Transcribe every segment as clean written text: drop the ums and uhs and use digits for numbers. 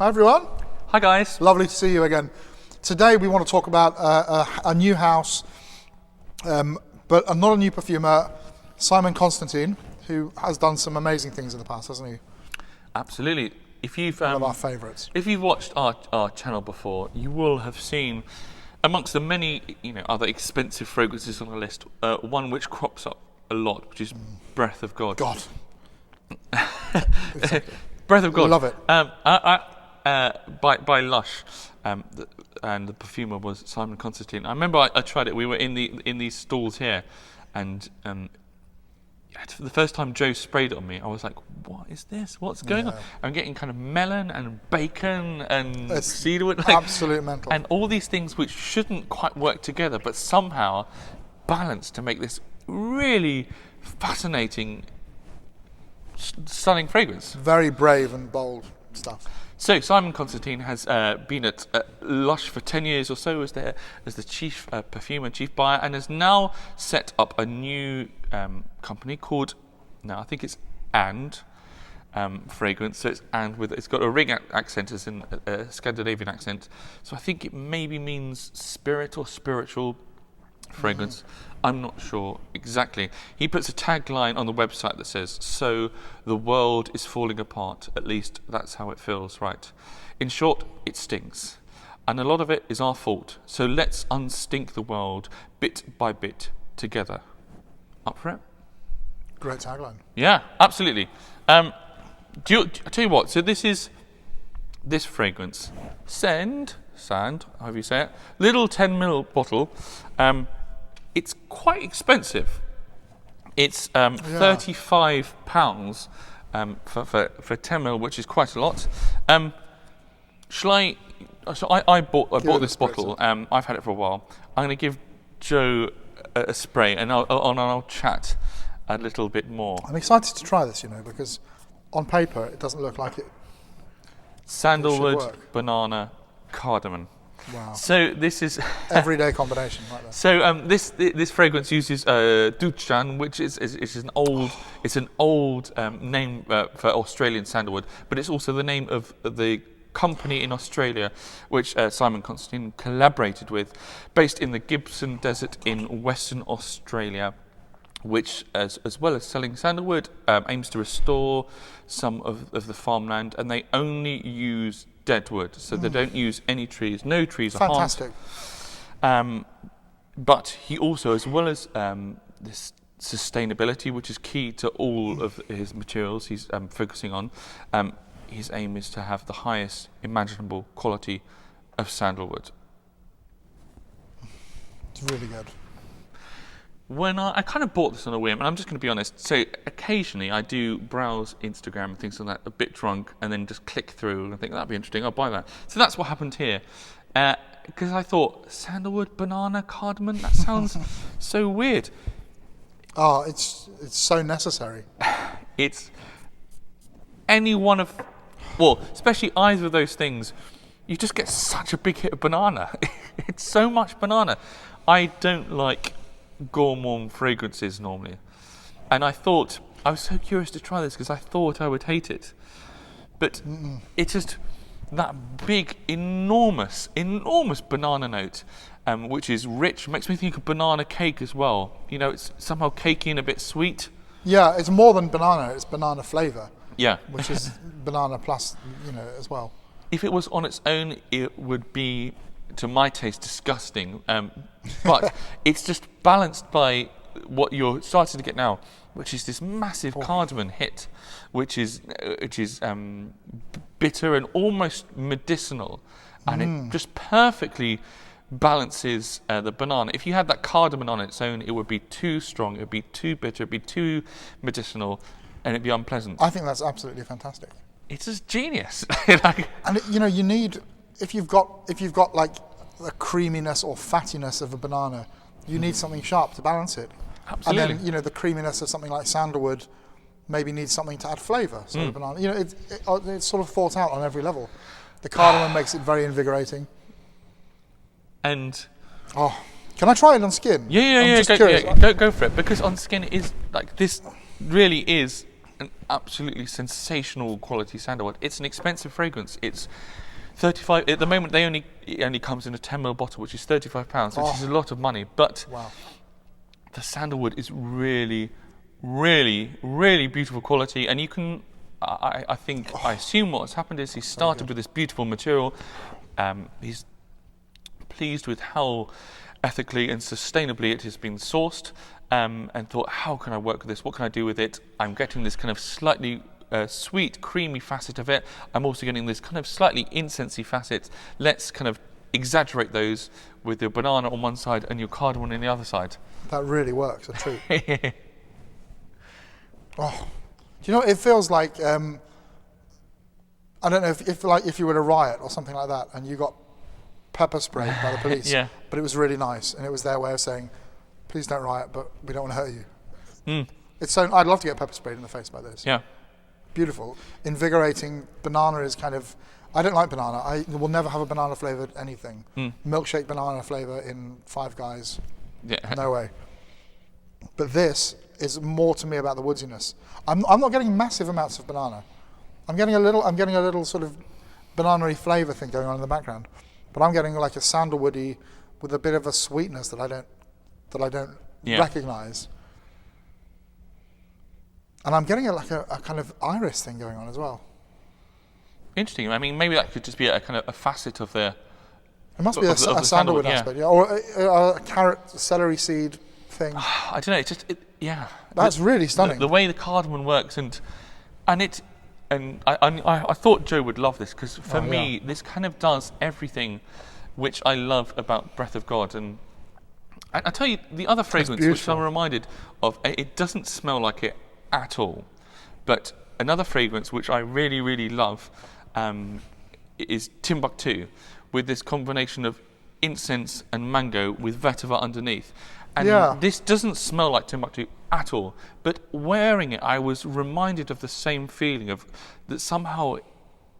Hi everyone. Hi guys. Lovely to see you again. Today we want to talk about a new house, but not a new perfumer, Simon Constantine, who has done some amazing things in the past, hasn't he? Absolutely. If you've One of our favourites. If you've watched our channel before, you will have seen amongst the many other expensive fragrances on the list, one which crops up a lot, which is Breath of God. God. Breath of God. Love it. By Lush, and the perfumer was Simon Constantine. I remember I tried it. We were in these stalls here, and for the first time Joe sprayed it on me, I was like, "What is this? What's going on?" I'm getting kind of melon and bacon and cedarwood, absolute mental, and all these things which shouldn't quite work together, but somehow balance to make this really fascinating, stunning fragrance. Very brave and bold stuff. So Simon Constantine has been at Lush for 10 years or so as the chief perfumer and chief buyer, and has now set up a new company called, I think it's Ånd Fragrance. So it's Ånd it's got a ring accent as in a Scandinavian accent. So I think it maybe means spirit or spiritual fragrance. I'm not sure exactly. He puts a tagline on the website that says, "So the world is falling apart, at least that's how it feels, right? In short, it stings. And a lot of it is our fault. So let's unstink the world bit by bit together." Up for it? Great tagline. Yeah, absolutely. I tell you what, so this fragrance, Sand, however you say it, little 10ml bottle, it's quite expensive. It's £35 for 10ml, which is quite a lot. I bought this bottle. I've had it for a while. I'm going to give Joe a spray, and I'll chat a little bit more. I'm excited to try this, because on paper it doesn't look like it. Sandalwood, banana, cardamom. Wow. So this is everyday combination right there. So this fragrance uses Dutchan, which is an old name for Australian sandalwood, but it's also the name of the company in Australia which Simon Constantine collaborated with, based in the Gibson Desert in Western Australia, which, as well as selling sandalwood, aims to restore some of the farmland, and they only use dead wood, so they don't use any trees. No trees are harmed. Fantastic. But he also, as well as this sustainability, which is key to all of his materials he's focusing on, his aim is to have the highest imaginable quality of sandalwood. It's really good. When I kind of bought this on a whim, and I'm just going to be honest, so occasionally I do browse Instagram and things like that, a bit drunk, and then just click through and think, that'd be interesting, I'll buy that. So that's what happened here. Because I thought, sandalwood, banana, cardamom, that sounds so weird. Oh, it's so necessary. It's any one of, well, especially either of those things, you just get such a big hit of banana. It's so much banana. I don't like gourmand fragrances normally, and I thought, I was so curious to try this because I thought I would hate it, but it's just that big, enormous banana note, which is rich. Makes me think of banana cake as well. It's somehow cakey and a bit sweet. Yeah, it's more than banana. It's banana flavour. Yeah, which is banana plus, as well. If it was on its own, it would be, to my taste, disgusting. But it's just balanced by what you're starting to get now, which is this massive cardamom hit, which is bitter and almost medicinal, and it just perfectly balances the banana. If you had that cardamom on its own, it would be too strong, it would be too bitter, it would be too medicinal, and it'd be unpleasant. I think that's absolutely fantastic. It's just genius. And you need, if you've got like the creaminess or fattiness of a banana, you need something sharp to balance it. Absolutely. And then the creaminess of something like sandalwood maybe needs something to add flavour. So the banana, it sort of falls out on every level. The cardamom makes it very invigorating. And can I try it on skin? Yeah. Go Go for it, because on skin is like this. Really is an absolutely sensational quality sandalwood. It's an expensive fragrance. It's 35 at the moment. It only comes in a 10ml bottle, which is £35, which is a lot of money. But the sandalwood is really, really, really beautiful quality, and you can. I assume what's happened is he started with this beautiful material. He's pleased with how ethically and sustainably it has been sourced, and thought, how can I work with this? What can I do with it? I'm getting this kind of slightly sweet, creamy facet of it. I'm also getting this kind of slightly incensey facet. Let's kind of exaggerate those with your banana on one side and your cardamom on the other side. That really works, a treat. Do you know, it feels like, I don't know if you were at a riot or something like that and you got pepper sprayed by the police, but it was really nice and it was their way of saying, please don't riot, but we don't want to hurt you. It's so, I'd love to get pepper sprayed in the face by this. Yeah. Beautiful. Invigorating. Banana is kind of, I don't like banana. I will never have a banana flavoured anything. Milkshake banana flavour in Five Guys. No way. But this is more to me about the woodiness. I'm not getting massive amounts of banana. I'm getting a little sort of banana-y flavour thing going on in the background. But I'm getting like a sandalwoody with a bit of a sweetness that I don't recognise. And I'm getting like a kind of iris thing going on as well. Interesting. I mean, maybe that could just be a kind of a facet of the. It must be a sandalwood aspect, or a carrot, celery seed thing. I don't know. It's just, That's really stunning. The way the cardamom works, and I thought Joe would love this, because for me, this kind of does everything which I love about Breath of God. And I tell you, the other fragrance which I'm reminded of, it doesn't smell like it at all, but another fragrance which I really, really love is Timbuktu, with this combination of incense and mango with vetiver underneath. And this doesn't smell like Timbuktu at all, but wearing it, I was reminded of the same feeling of that somehow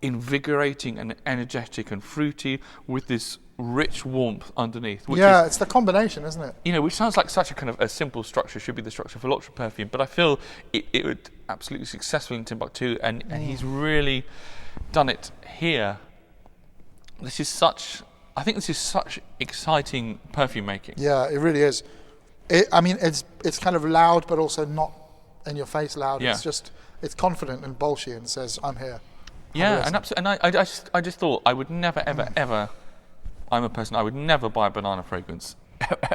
invigorating and energetic and fruity with this rich warmth underneath. Which is, it's the combination, isn't it? You know, which sounds like such a kind of a simple structure, should be the structure for luxury perfume, but I feel it would absolutely successful in Timbuktu, and he's really done it here. I think this is such exciting perfume making. Yeah, it really is. It's kind of loud, but also not in your face loud. Yeah. It's confident and bolshy and says, I'm here. I just thought I would never, ever, I'm a person, I would never buy a banana fragrance,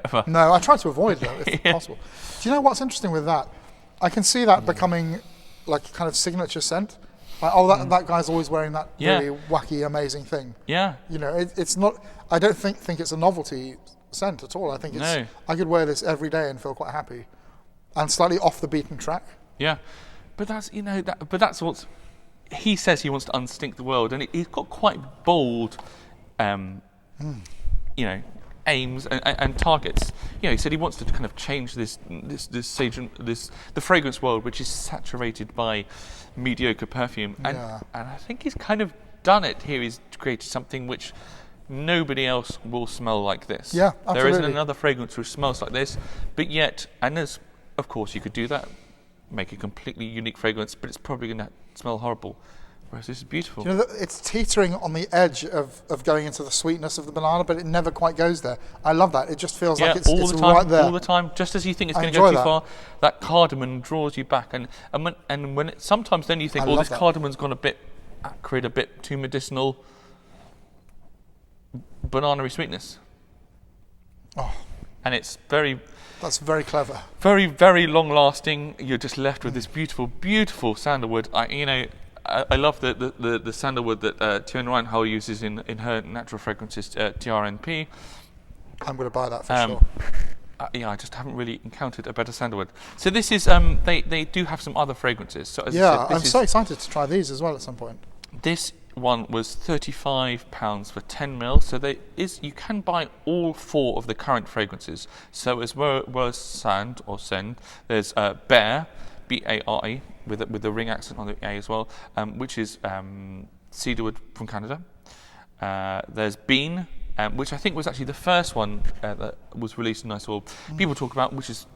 ever. No, I try to avoid them if possible. Do you know what's interesting with that? I can see that becoming like a kind of signature scent. Like, that guy's always wearing that really wacky, amazing thing. Yeah. You know, it's not, I don't think it's a novelty scent at all. I think I could wear this every day and feel quite happy, and slightly off the beaten track. Yeah, but that's what he says. He wants to unstink the world, and he's got quite bold, aims and targets. You know, he said he wants to kind of change the fragrance world, which is saturated by mediocre perfume, and I think he's kind of done it here. He's created something which nobody else will smell like this. Yeah, absolutely. There isn't another fragrance which smells like this, but yet, and there's, of course, you could do that, make a completely unique fragrance, but it's probably going to smell horrible. Whereas this is beautiful. You know, it's teetering on the edge of going into the sweetness of the banana, but it never quite goes there. I love that. It just feels like it's right there. All the time, just as you think it's going to go too far, that cardamom draws you back. And when sometimes then you think, this cardamon's gone a bit acrid, a bit too medicinal. Banana-y sweetness. And it's that's very clever. Very, very long-lasting. You're just left with this beautiful, beautiful sandalwood. I love the sandalwood that Tiana Reinhold uses in her natural fragrances, TRNP. I'm going to buy that for sure. I just haven't really encountered a better sandalwood. So this is, they do have some other fragrances. So as I said, I'm so excited to try these as well at some point. This one was £35 for 10 ml. So you can buy all 4 of the current fragrances. So as well as Sand or Send, there's Bear, B-A-R-E, with the ring accent on the A as well, which is cedarwood from Canada. There's Bean, which I think was actually the first one that was released and I saw people talk about, which is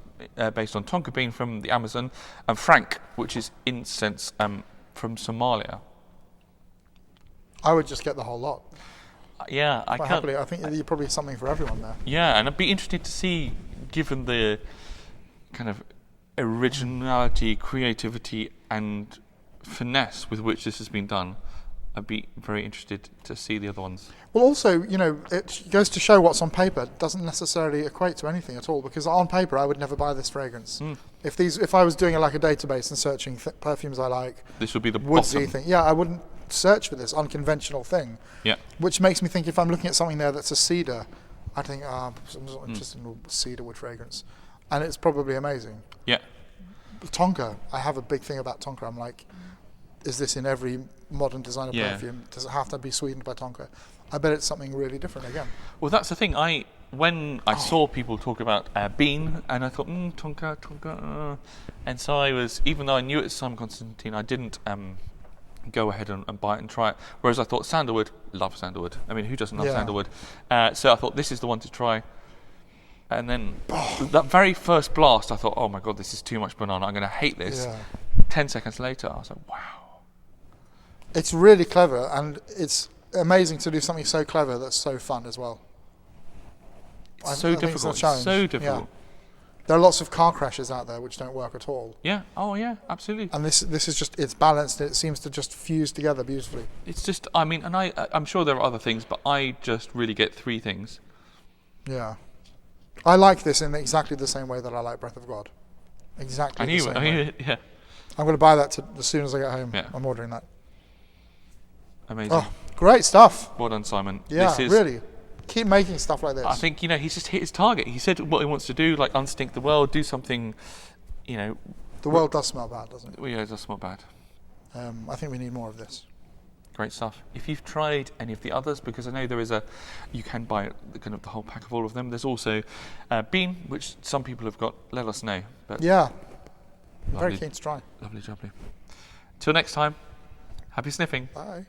based on tonka bean from the Amazon, and Frank, which is incense from Somalia. I would just get the whole lot. Yeah, I can't. Happily, I think you're probably something for everyone there. Yeah, and I'd be interested to see, given the kind of originality, creativity, and finesse with which this has been done, I'd be very interested to see the other ones. Well, also, it goes to show what's on paper doesn't necessarily equate to anything at all, because on paper I would never buy this fragrance. If I was doing like a database and searching perfumes I like, this would be the woodsy bottom thing. Yeah, I wouldn't search for this unconventional thing. Yeah. Which makes me think if I'm looking at something there that's a cedar, I think, I'm not interested in a cedar wood fragrance. And it's probably amazing. Yeah. Tonka, I have a big thing about Tonka. I'm like, is this in every modern designer perfume? Does it have to be sweetened by Tonka? I bet it's something really different again. Well, that's the thing. When I saw people talk about bean, and I thought, Tonka. And so I was, even though I knew it was Simon Constantine, I didn't go ahead and buy it and try it. Whereas I thought Sandalwood, love Sandalwood. I mean, who doesn't love Sandalwood? So I thought this is the one to try. And then that very first blast, I thought, oh my God, this is too much banana. I'm going to hate this. Yeah. 10 seconds later, I was like, wow. It's really clever, and it's amazing to do something so clever that's so fun as well. It's so difficult. So difficult. Yeah. There are lots of car crashes out there which don't work at all. Yeah. Oh, yeah. Absolutely. And this is just, it's balanced. It seems to just fuse together beautifully. It's just, I mean, and I'm sure there are other things, but I just really get three things. Yeah. I like this in exactly the same way that I like Breath of God. Exactly the same way. Yeah. I'm going to buy that as soon as I get home. Yeah. I'm ordering that. Amazing. Oh, great stuff. Well done, Simon. Yeah, really. Keep making stuff like this. I think, he's just hit his target. He said what he wants to do, like unstink the world, do something, The world does smell bad, doesn't it? Well, yeah, it does smell bad. I think we need more of this. Great stuff. If you've tried any of the others, because I know you can buy kind of the whole pack of all of them. There's also bean, which some people have got. Let us know. But yeah. Very keen to try. Lovely, jubbly. Till next time, happy sniffing. Bye.